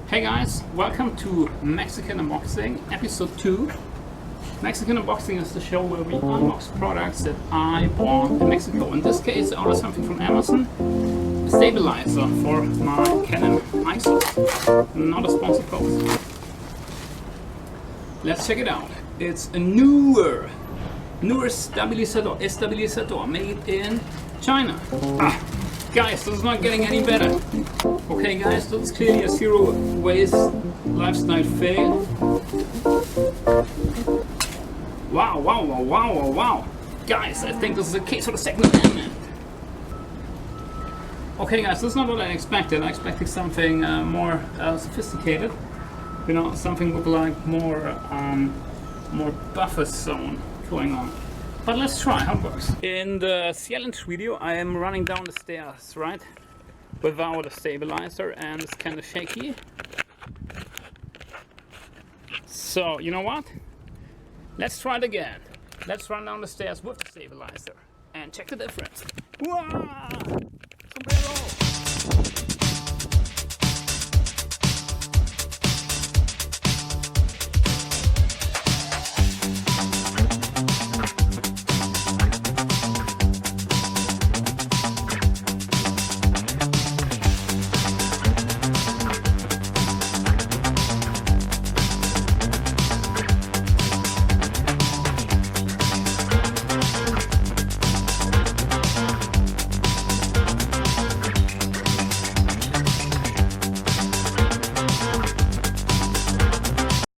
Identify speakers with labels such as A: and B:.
A: Hey guys, welcome to Mexican Unboxing, episode 2. Mexican Unboxing is the show where we unbox products that I bought in Mexico. In this case, I ordered something from Amazon, a stabilizer for my Canon IXUS. Not a sponsored post. Let's check it out. It's a Neewer Estabilizador made in China. Guys, this is not getting any better. Okay guys, this is clearly a zero waste lifestyle fail. Wow. Guys, I think this is a case for the Second Amendment. Okay guys, this is not what I expected. I expected something more sophisticated. You know, something with like more buffer zone going on. But let's try how it works. In the challenge video, I am running down the stairs, right? Without a stabilizer, and it's kind of shaky. So, you know what? Let's try it again. Let's run down the stairs with the stabilizer and check the difference. Wow!